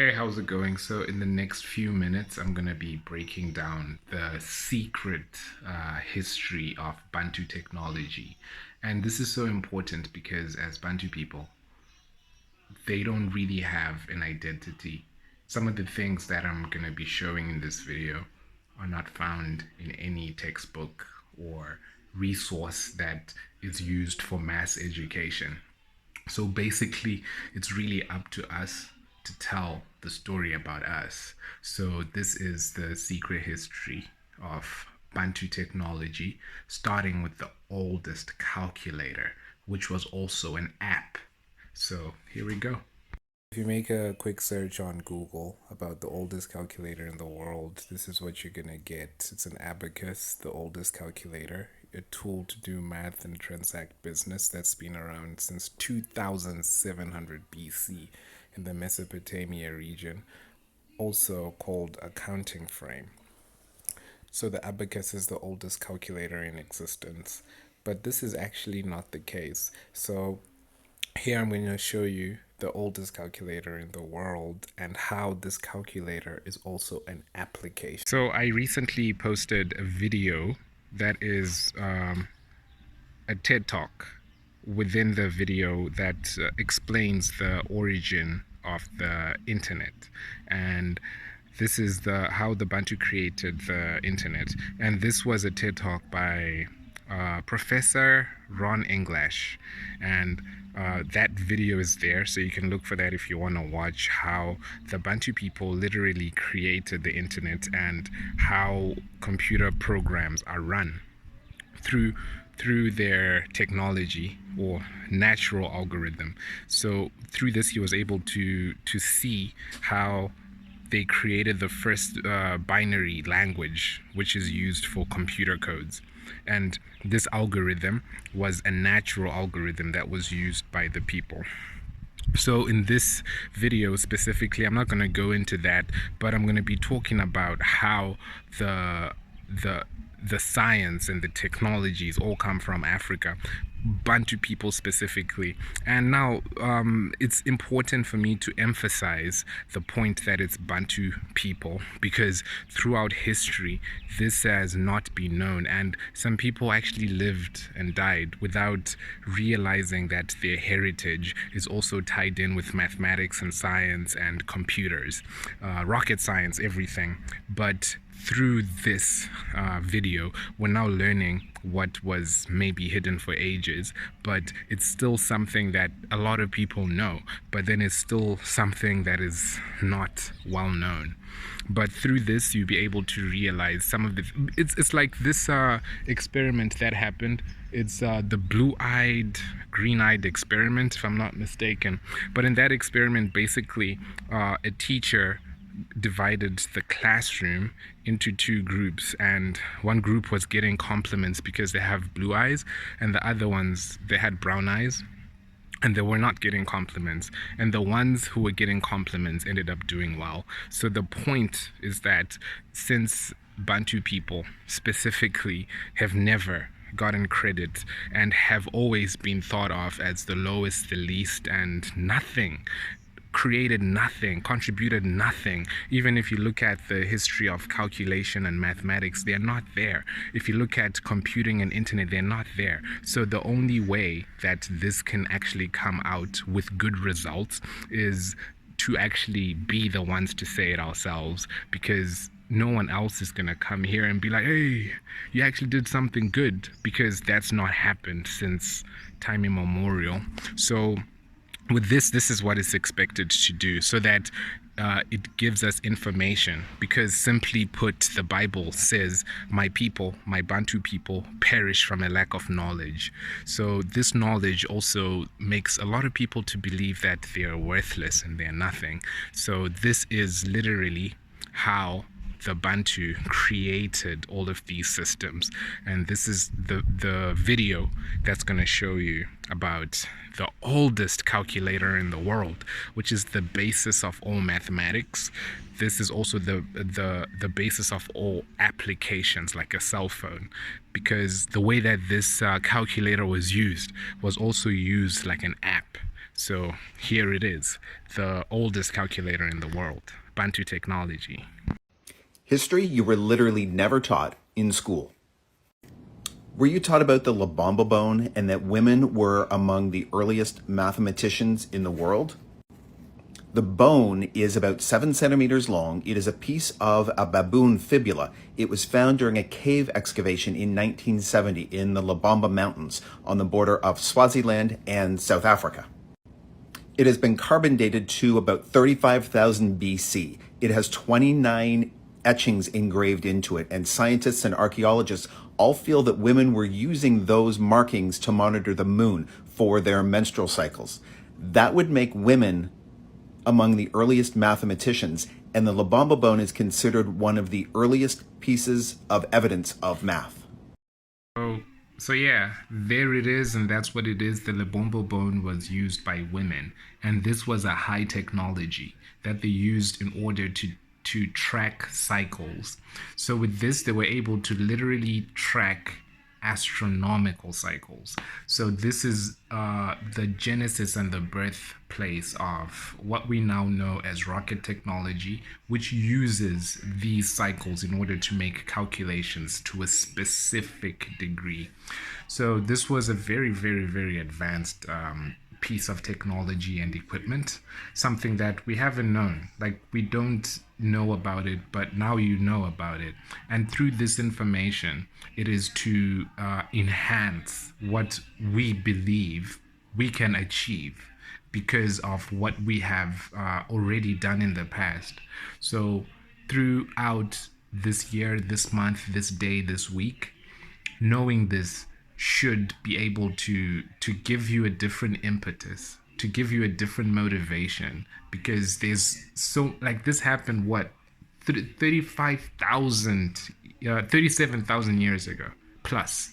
Hey, how's it going? So, in the next few minutes, I'm going to be breaking down the secret history of Bantu technology. And this is so important because, as Bantu people, they don't really have an identity. Some of the things that I'm going to be showing in this video are not found in any textbook or resource that is used for mass education. So basically, it's really up to us to tell the story about us. So this is the secret history of Bantu technology, starting with the oldest calculator, which was also an app. So here we go. If you make a quick search on Google about the oldest calculator in the world, this is what you're gonna get. It's an abacus, the oldest calculator, a tool to do math and transact business that's been around since 2700 BC in the Mesopotamia region, also called a counting frame. So the abacus is the oldest calculator in existence, but this is actually not the case. So here I'm going to show you the oldest calculator in the world and how this calculator is also an application. So I recently posted a video that is a TED Talk within the video that explains the origin of the internet, and this is how the Bantu created the internet. And this was a TED Talk by Professor Ron English, and that video is there, so you can look for that if you want to watch how the Bantu people literally created the internet and how computer programs are run through their technology or natural algorithm. So through this, he was able to see how they created the first binary language, which is used for computer codes. And this algorithm was a natural algorithm that was used by the people. So in this video specifically, I'm not going to go into that, but I'm going to be talking about how the science and the technologies all come from Africa, Bantu people specifically. And now it's important for me to emphasize the point that it's Bantu people, because throughout history this has not been known, and some people actually lived and died without realizing that their heritage is also tied in with mathematics and science and computers, rocket science, everything. But through this video, we're now learning what was maybe hidden for ages, but it's still something that a lot of people know, but then it's still something that is not well known. But through this, you'll be able to realize some of the, it's like this experiment that happened. It's the blue-eyed, green-eyed experiment, if I'm not mistaken. But in that experiment, basically, a teacher divided the classroom into two groups, and one group was getting compliments because they have blue eyes, and the other ones, they had brown eyes and they were not getting compliments, and the ones who were getting compliments ended up doing well. So the point is that since Bantu people specifically have never gotten credit and have always been thought of as the lowest, the least, and nothing, created nothing, contributed nothing. Even if you look at the history of calculation and mathematics, they're not there. If you look at computing and internet, they're not there. So the only way that this can actually come out with good results is to actually be the ones to say it ourselves, because no one else is going to come here and be like, hey, you actually did something good, because that's not happened since time immemorial. So with this is what it's expected to do, so that it gives us information, because simply put, the Bible says, my people, my Bantu people, perish from a lack of knowledge. So this knowledge also makes a lot of people to believe that they are worthless and they're nothing. So this is literally how the Bantu created all of these systems, and this is the video that's going to show you about the oldest calculator in the world, which is the basis of all mathematics. This is also the basis of all applications, like a cell phone, because the way that this calculator was used was also used like an app. So here it is, the oldest calculator in the world, Bantu technology. History you were literally never taught in school. Were you taught about the Labamba bone and that women were among the earliest mathematicians in the world? The bone is about 7 centimeters long. It is a piece of a baboon fibula. It was found during a cave excavation in 1970 in the Labamba Mountains on the border of Swaziland and South Africa. It has been carbon dated to about 35,000 BC. It has 29 etchings engraved into it, and scientists and archaeologists all feel that women were using those markings to monitor the moon for their menstrual cycles. That would make women among the earliest mathematicians, and the Labamba bone is considered one of the earliest pieces of evidence of math. So yeah, there it is, and that's what it is. The Lebombo bone was used by women, and this was a high technology that they used in order to track cycles. So with this, they were able to literally track astronomical cycles. So this is the genesis and the birthplace of what we now know as rocket technology, which uses these cycles in order to make calculations to a specific degree. So this was a very, very, very advanced piece of technology and equipment, something that we haven't known. Like, we don't know about it, but now you know about it. And through this information, it is to enhance what we believe we can achieve because of what we have already done in the past. So throughout this year, this month, this day, this week, knowing this should be able to give you a different impetus, to give you a different motivation, because there's so, like, this happened what, 35,000 37,000 years ago plus,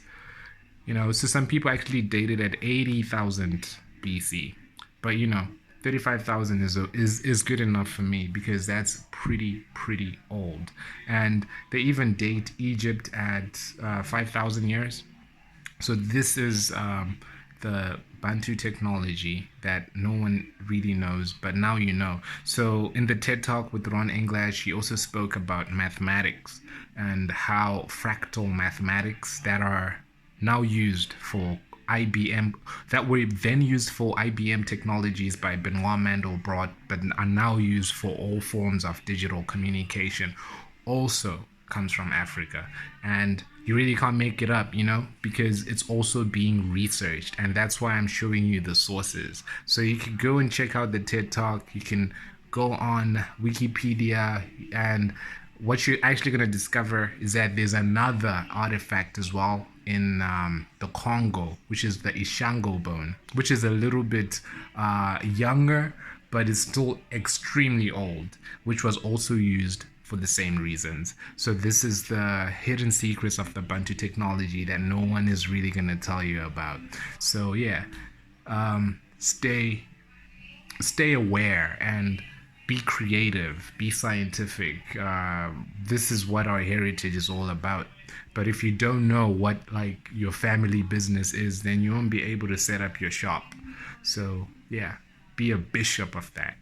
so some people actually dated at 80,000 BC, but 35,000 is good enough for me, because that's pretty old. And they even date Egypt at 5,000 years. So this is the Bantu technology that no one really knows, but now you know. So in the TED Talk with Ron English, he also spoke about mathematics and how fractal mathematics that are now used for IBM, that were then used for IBM technologies by Benoit Mandelbrot, but are now used for all forms of digital communication, also comes from Africa. And you really can't make it up, because it's also being researched. And that's why I'm showing you the sources. So you can go and check out the TED Talk. You can go on Wikipedia, and what you're actually going to discover is that there's another artifact as well in the Congo, which is the Ishango bone, which is a little bit younger, but is still extremely old, which was also used for the same reasons. So this is the hidden secrets of the Bantu technology that no one is really going to tell you about. So yeah, stay aware and be creative, be scientific. This is what our heritage is all about. But if you don't know what, like, your family business is, then you won't be able to set up your shop. So yeah, be a bishop of that.